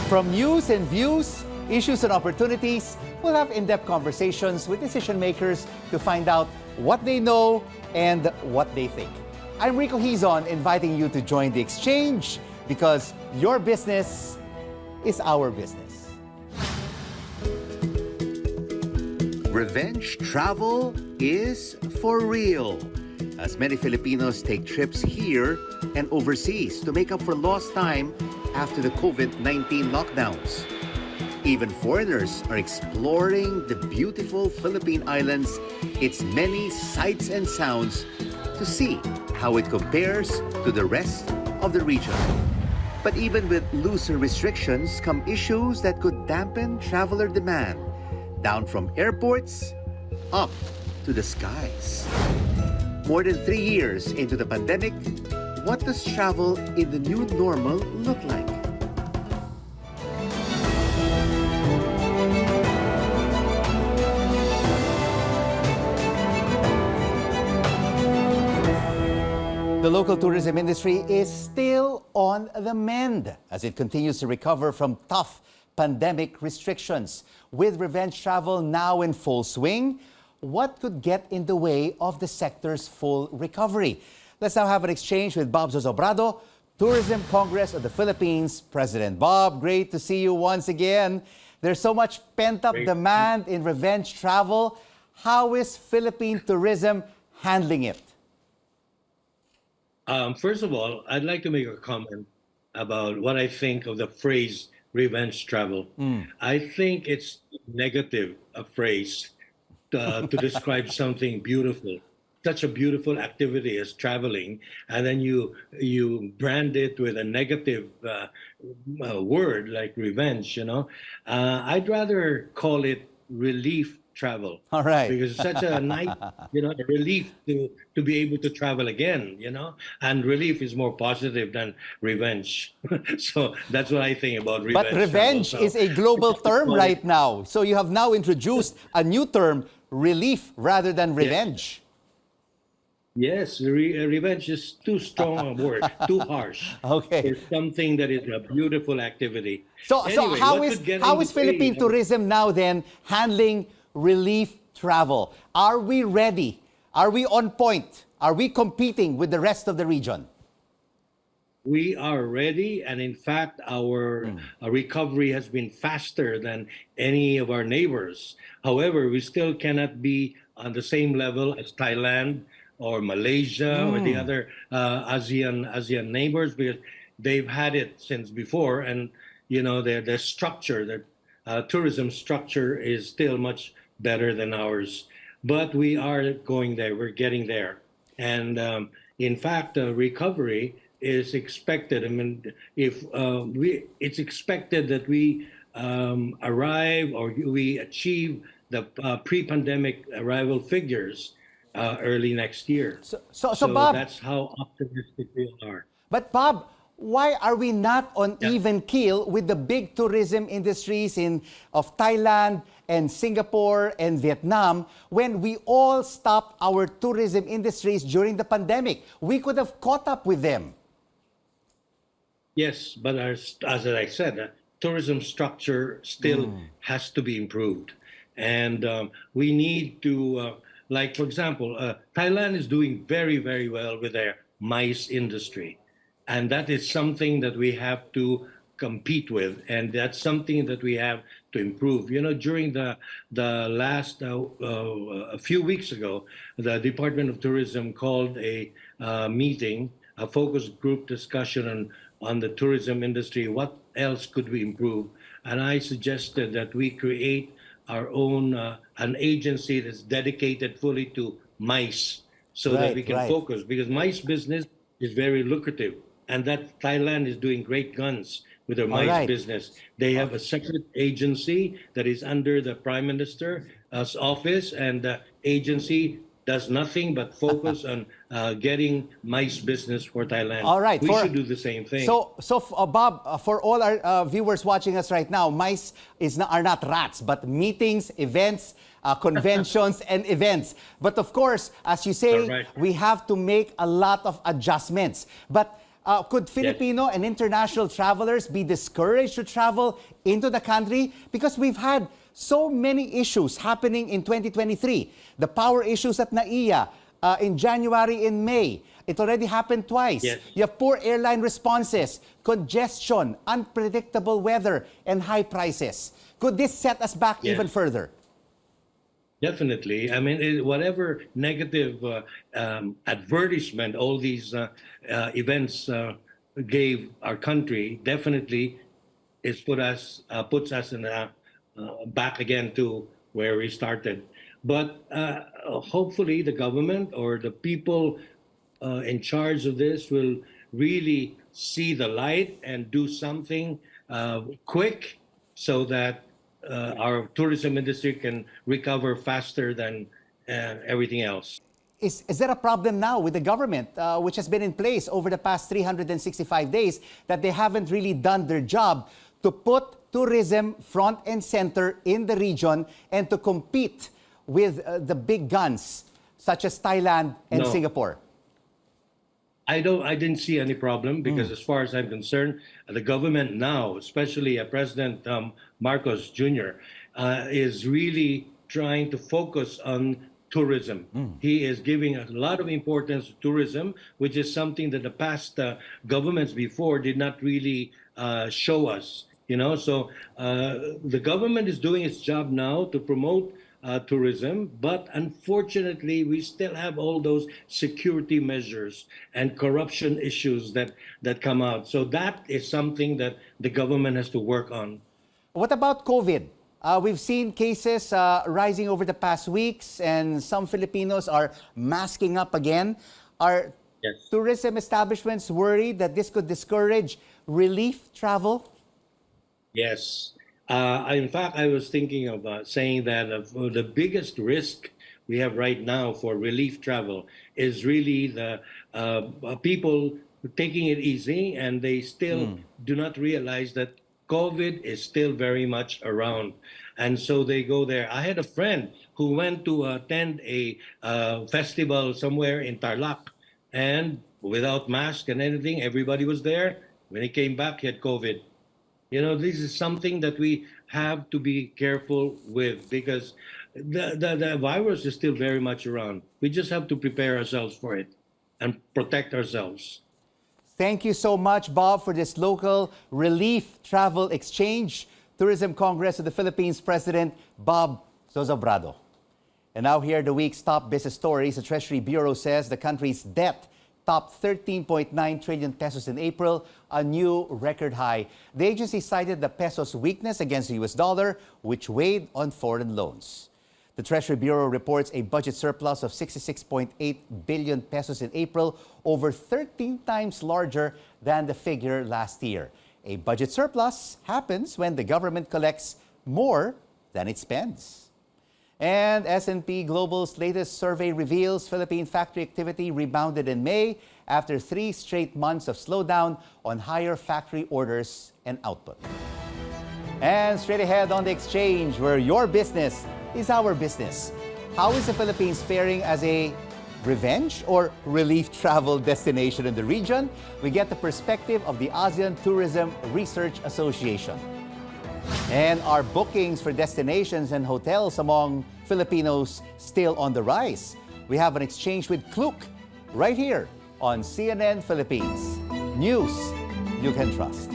From news and views, issues and opportunities, we'll have in-depth conversations with decision makers to find out what they know and what they think. I'm Rico Hizon, inviting you to join the exchange because your business is our business. Revenge travel is for real, as many Filipinos take trips here and overseas to make up for lost time after the COVID-19 lockdowns. Even foreigners are exploring the beautiful Philippine Islands, its many sights and sounds, to see how it compares to the rest of the region. But even with looser restrictions come issues that could dampen traveler demand, down from airports up to the skies. More than 3 years into the pandemic, what does travel in the new normal look like? The local tourism industry is still on the mend as it continues to recover from tough pandemic restrictions. With revenge travel now in full swing, what could get in the way of the sector's full recovery? Let's now have an exchange with Bob Zozobrado, Tourism Congress of the Philippines President. Bob, great to see you once again. There's so much pent-up demand in revenge travel. How is Philippine tourism handling it? First of all, I'd like to make a comment about what I think of the phrase revenge travel. I think it's negative, a phrase to describe something beautiful, such a beautiful activity as traveling, and then you brand it with a negative word like revenge, you know. I'd rather call it relief travel. All right. Because it's such a nice, a relief to be able to travel again, and relief is more positive than revenge. So that's what I think about revenge. But revenge travel. is a global term right now. So you have now introduced a new term, relief rather than revenge. Yes, revenge is too strong a word, too harsh. Okay. For something that is a beautiful activity. So Anyway, how what could get is in the Philippine way? tourism now then handling relief travel? Are we ready? Are we on point? Are we competing with the rest of the region? We are ready, and in fact, our recovery has been faster than any of our neighbors. However, we still cannot be on the same level as Thailand or Malaysia or the other ASEAN neighbors, because they've had it since before, and their structure, their tourism structure is still much better than ours. But we are going there. We're getting there, and in fact, recovery is expected. I mean, it's expected that we arrive or we achieve the pre-pandemic arrival figures early next year. So Bob, that's how optimistic we are. but Bob, why are we not on even keel with the big tourism industries of Thailand and Singapore and Vietnam when we all stopped our tourism industries during the pandemic? We could have caught up with them. Yes, but as I said, tourism structure still has to be improved. And we need to, like, for example, Thailand is doing very, very well with their MICE industry. And that is something that we have to compete with. And that's something that we have to improve. During the last, a few weeks ago, the Department of Tourism called a meeting, a focus group discussion on the tourism industry. What else could we improve? And I suggested that we create our own an agency that's dedicated fully to MICE, so that we can focus, because MICE business is very lucrative, and that Thailand is doing great guns with their MICE business. They have a separate agency that is under the Prime Minister's office, and the agency does nothing but focus on getting MICE business for Thailand. All right. We should do the same thing. So Bob, for all our viewers watching us right now, MICE are not rats, but meetings, events, conventions, and events. But of course, as you say, we have to make a lot of adjustments. But Could Filipino and international travelers be discouraged to travel into the country? Because we've had so many issues happening in 2023. The power issues at NAIA in January and May. It already happened twice. Yes. You have poor airline responses, congestion, unpredictable weather, and high prices. Could this set us back Yes. even further? Definitely. I mean, whatever negative advertisement all these events gave our country, definitely puts us in back again to where we started. But hopefully, the government or the people in charge of this will really see the light and do something quick so that our tourism industry can recover faster than everything else. Is there a problem now with the government, which has been in place over the past 365 days, that they haven't really done their job to put tourism front and center in the region and to compete with the big guns such as Thailand and No. Singapore? I didn't see any problem because as far as I'm concerned, the government now, especially President Marcos Jr., is really trying to focus on tourism. He is giving a lot of importance to tourism, which is something that the past governments before did not really show us. So the government is doing its job now to promote tourism, but unfortunately, we still have all those security measures and corruption issues that come out. So that is something that the government has to work on. What about COVID? We've seen cases rising over the past weeks, and some Filipinos are masking up again. Are Yes. tourism establishments worried that this could discourage relief travel? Yes. In fact, I was thinking of saying that the biggest risk we have right now for relief travel is really the people taking it easy, and they still do not realize that COVID is still very much around. And so they go there. I had a friend who went to attend a festival somewhere in Tarlac, and without mask and anything, everybody was there. When he came back, he had COVID. This is something that we have to be careful with because the virus is still very much around. We just have to prepare ourselves for it and protect ourselves. Thank you so much, Bob, for this local relief travel exchange. Tourism Congress of the Philippines President Bob Zozobrado. And now here are the week's top business stories. The Treasury Bureau says the country's debt topped 13.9 trillion pesos in April, a new record high. The agency cited the peso's weakness against the US dollar, which weighed on foreign loans. The Treasury Bureau reports a budget surplus of 66.8 billion pesos in April, over 13 times larger than the figure last year. A budget surplus happens when the government collects more than it spends. And S&P Global's latest survey reveals Philippine factory activity rebounded in May after 3 straight months of slowdown on higher factory orders and output. And straight ahead on the exchange, where your business is our business. How is the Philippines faring as a revenge or relief travel destination in the region? We get the perspective of the ASEAN Tourism Research Association. And are bookings for destinations and hotels among Filipinos still on the rise? We have an exchange with Klook right here on CNN Philippines. News you can trust.